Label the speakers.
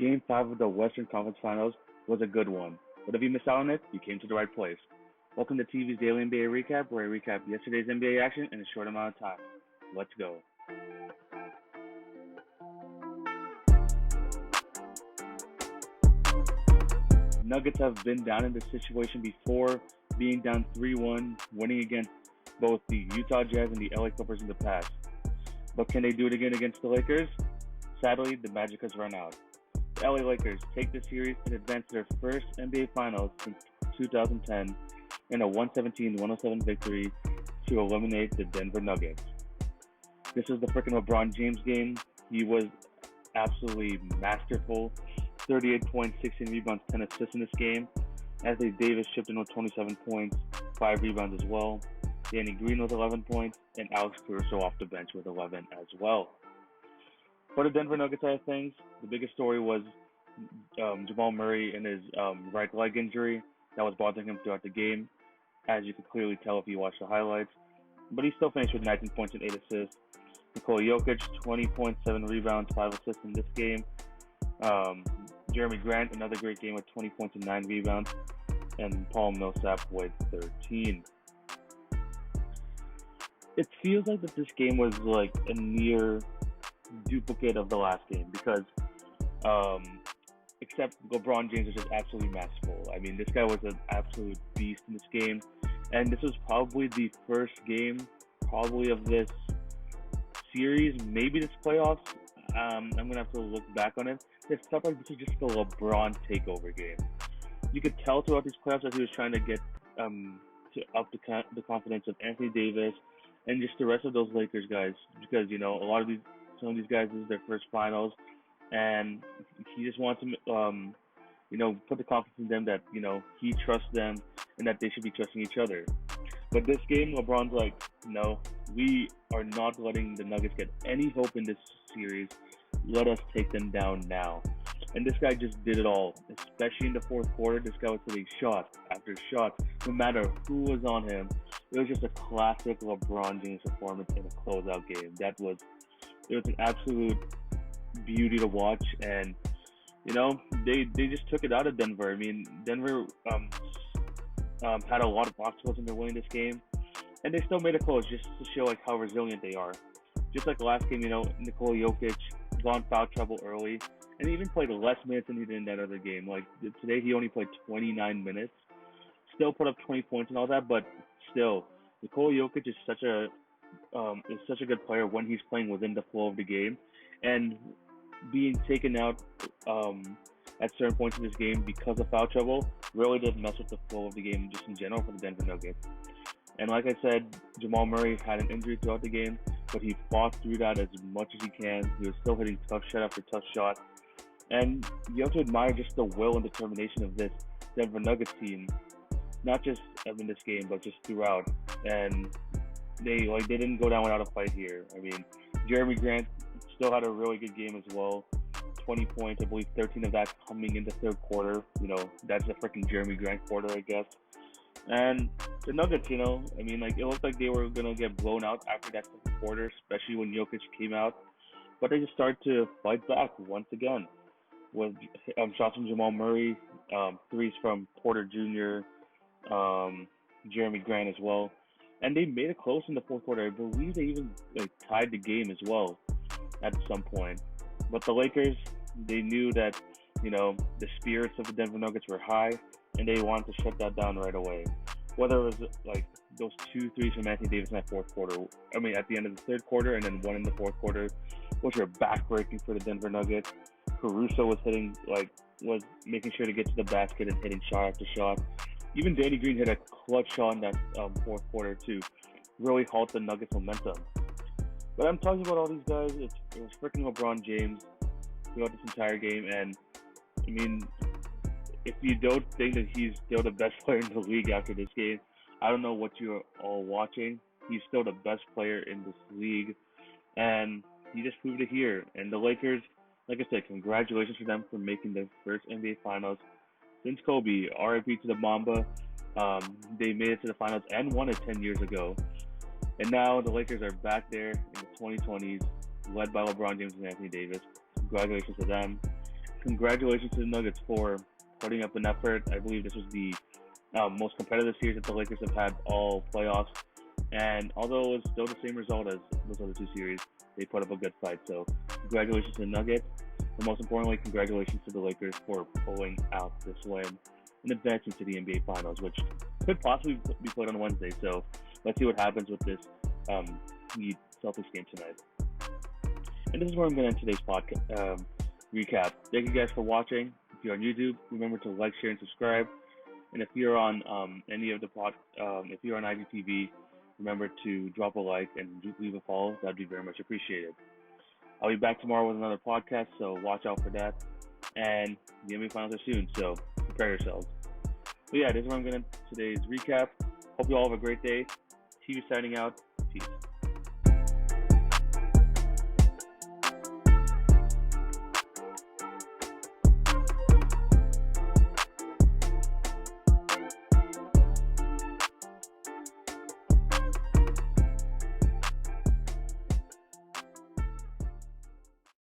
Speaker 1: Game 5 of the Western Conference Finals was a good one, but if you missed out on it, you came to the right place. Welcome to TV's Daily NBA Recap, where I recap yesterday's NBA action in a short amount of time. Let's go. Nuggets have been down in this situation before, being down 3-1, winning against both the Utah Jazz and the LA Clippers in the past. But can they do it again against the Lakers? Sadly, the magic has run out. The LA Lakers take the series and advance to their first NBA Finals since 2010 in a 117-107 victory to eliminate the Denver Nuggets. This was the freaking LeBron James game. He was absolutely masterful. 38 points, 16 rebounds, 10 assists in this game. Anthony Davis chipped in with 27 points, 5 rebounds as well. Danny Green with 11 points, and Alex Caruso off the bench with 11 as well. For the Denver Nuggets side of things, the biggest story was Jamal Murray and his right leg injury that was bothering him throughout the game, as you could clearly tell if you watch the highlights. But he still finished with 19 points and 8 assists. Nikola Jokic, 20 points, 7 rebounds, 5 assists in this game. Jeremy Grant, another great game with 20 points and 9 rebounds. And Paul Millsap with 13. It feels like that this game was like a near duplicate of the last game because except LeBron James was just absolutely masterful. I mean, this guy was an absolute beast in this game, and this was probably the first game of this series, maybe this playoffs. I'm gonna have to look back on it. It felt like this was just a LeBron takeover game. You could tell throughout these playoffs that he was trying to get to up the confidence of Anthony Davis and just the rest of those Lakers guys, because some of these guys, this is their first finals, and he just wants to, put the confidence in them that, he trusts them and that they should be trusting each other. But this game, LeBron's like, no, we are not letting the Nuggets get any hope in this series. Let us take them down now. And this guy just did it all, especially in the fourth quarter. This guy was hitting shot after shot, no matter who was on him. It was just a classic LeBron James performance in a closeout game. It was an absolute beauty to watch, and they just took it out of Denver. I mean, Denver had a lot of obstacles in their winning this game, and they still made it close just to show like how resilient they are. Just like the last game, Nikola Jokic was on foul trouble early, and he even played less minutes than he did in that other game. Like today, he only played 29 minutes. Still put up 20 points and all that, but still, Nikola Jokic is such a good player when he's playing within the flow of the game, and being taken out at certain points in this game because of foul trouble really did mess with the flow of the game just in general for the Denver Nuggets. And like I said, Jamal Murray had an injury throughout the game, but he fought through that as much as he can. He was still hitting tough shot after tough shot. And you have to admire just the will and determination of this Denver Nuggets team, not just in this game, but just throughout. And they didn't go down without a fight here. I mean, Jeremy Grant still had a really good game as well. 20 points, I believe 13 of that coming in the third quarter. That's a freaking Jeremy Grant quarter, I guess. And the Nuggets, it looked like they were going to get blown out after that second quarter, especially when Jokic came out. But they just started to fight back once again with shots from Jamal Murray, threes from Porter Jr., Jeremy Grant as well. And they made it close in the fourth quarter. I believe they even tied the game as well at some point. But the Lakers, they knew that, the spirits of the Denver Nuggets were high, and they wanted to shut that down right away. Whether it was those 2 threes from Anthony Davis in that fourth quarter, at the end of the third quarter, and then one in the fourth quarter, which were backbreaking for the Denver Nuggets. Caruso was was making sure to get to the basket and hitting shot after shot. Even Danny Green hit a clutch shot in that fourth quarter to really halt the Nuggets' momentum. But I'm talking about all these guys. It was freaking LeBron James throughout this entire game. And, I mean, if you don't think that he's still the best player in the league after this game, I don't know what you're all watching. He's still the best player in this league. And he just proved it here. And the Lakers, like I said, congratulations to them for making their first NBA Finals since Kobe. RIP to the Mamba. They made it to the finals and won it 10 years ago. And now the Lakers are back there in the 2020s, led by LeBron James and Anthony Davis. Congratulations to them. congratulations to the Nuggets for putting up an effort. I believe this was the most competitive series that the Lakers have had all playoffs. And although it was still the same result as those other two series, they put up a good fight. So congratulations to the Nuggets. But most importantly, congratulations to the Lakers for pulling out this win and advancing to the NBA Finals, which could possibly be played on Wednesday. So let's see what happens with this Heat Celtics game tonight. And this is where I'm going to end today's podcast recap. Thank you guys for watching. If you're on YouTube, remember to like, share, and subscribe. And if you're on any of the if you're on IGTV, remember to drop a like and leave a follow. That'd be very much appreciated. I'll be back tomorrow with another podcast, so watch out for that. And the NBA Finals are soon, so prepare yourselves. But yeah, this is where I'm going to today's recap. Hope you all have a great day. TV signing out. Peace.